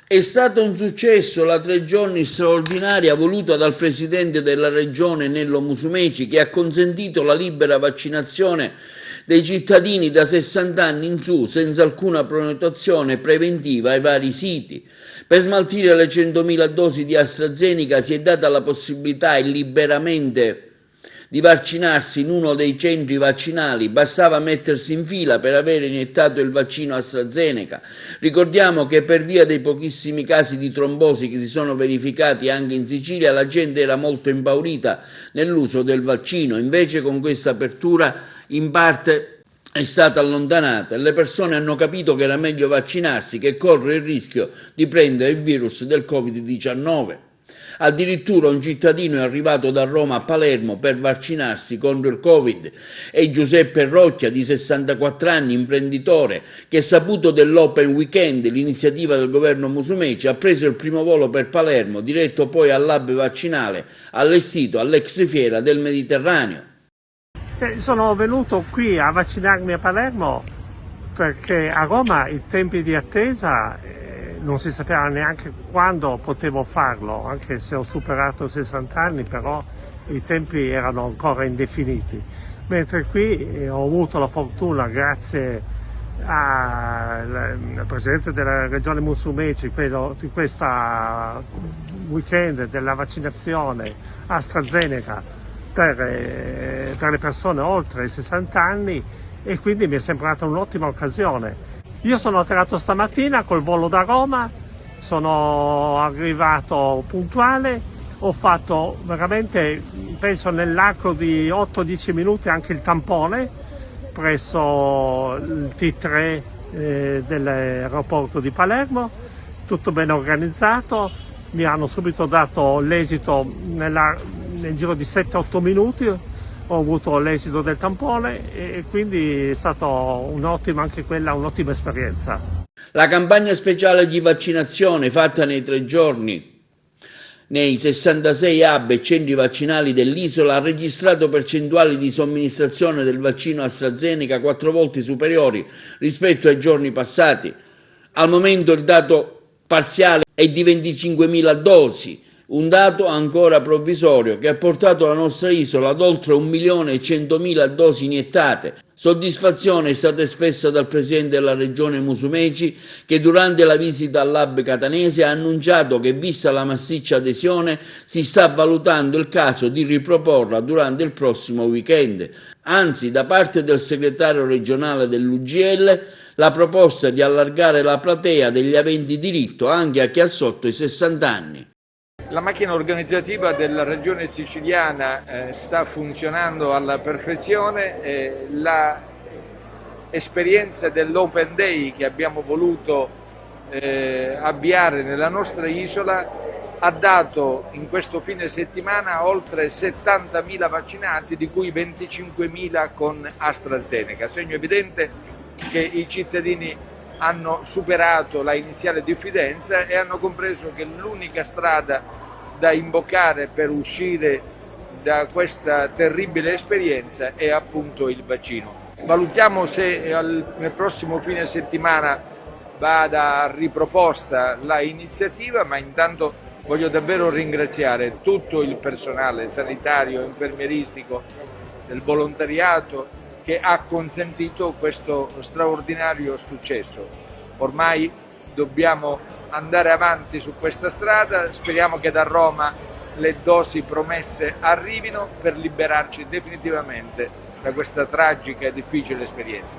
È stato un successo la 3 giorni straordinaria voluta dal presidente della regione Nello Musumeci, che ha consentito la libera vaccinazione dei cittadini da 60 anni in su senza alcuna prenotazione preventiva ai vari siti. Per smaltire le 100.000 dosi di AstraZeneca si è data la possibilità liberamente di vaccinarsi in uno dei centri vaccinali, bastava mettersi in fila per avere iniettato il vaccino AstraZeneca. Ricordiamo che per via dei pochissimi casi di trombosi che si sono verificati anche in Sicilia, la gente era molto impaurita nell'uso del vaccino, invece con questa apertura in parte è stata allontanata e le persone hanno capito che era meglio vaccinarsi che correre il rischio di prendere il virus del Covid-19. Addirittura un cittadino è arrivato da Roma a Palermo per vaccinarsi contro il Covid. È Giuseppe Rocchia, di 64 anni, imprenditore, che saputo dell'Open Weekend, l'iniziativa del governo Musumeci, ha preso il primo volo per Palermo, diretto poi all'hub vaccinale allestito all'ex fiera del Mediterraneo. Sono venuto qui a vaccinarmi a Palermo perché a Roma i tempi di attesa non si sapeva neanche quando potevo farlo, anche se ho superato 60 anni, però i tempi erano ancora indefiniti. Mentre qui ho avuto la fortuna, grazie al presidente della regione Musumeci, di questa weekend della vaccinazione AstraZeneca per le persone oltre i 60 anni, e quindi mi è sembrata un'ottima occasione. Io sono atterrato stamattina col volo da Roma, sono arrivato puntuale, ho fatto veramente, penso nell'arco di 8-10 minuti, anche il tampone presso il T3 dell'aeroporto di Palermo, tutto ben organizzato, mi hanno subito dato l'esito nel giro di 7-8 minuti. Ho avuto l'esito del tampone e quindi è stata anche quella un'ottima esperienza. La campagna speciale di vaccinazione fatta nei 3 giorni nei 66 hub e centri vaccinali dell'isola ha registrato percentuali di somministrazione del vaccino AstraZeneca 4 volte superiori rispetto ai giorni passati. Al momento il dato parziale è di 25.000 dosi. Un dato ancora provvisorio che ha portato la nostra isola ad oltre 1.100.000 dosi iniettate. Soddisfazione è stata espressa dal presidente della regione Musumeci, che durante la visita all'hub catanese ha annunciato che, vista la massiccia adesione, si sta valutando il caso di riproporla durante il prossimo weekend. Anzi, da parte del segretario regionale dell'UGL, la proposta di allargare la platea degli aventi diritto anche a chi ha sotto i 60 anni. La macchina organizzativa della regione siciliana sta funzionando alla perfezione. L'esperienza dell'Open Day che abbiamo voluto avviare nella nostra isola ha dato in questo fine settimana oltre 70.000 vaccinati, di cui 25.000 con AstraZeneca, segno evidente che i cittadini hanno superato la iniziale diffidenza e hanno compreso che l'unica strada da imboccare per uscire da questa terribile esperienza è appunto il vaccino. Valutiamo se nel prossimo fine settimana vada riproposta la iniziativa, ma intanto voglio davvero ringraziare tutto il personale sanitario, infermieristico, del volontariato, che ha consentito questo straordinario successo. Ormai dobbiamo andare avanti su questa strada, speriamo che da Roma le dosi promesse arrivino per liberarci definitivamente da questa tragica e difficile esperienza.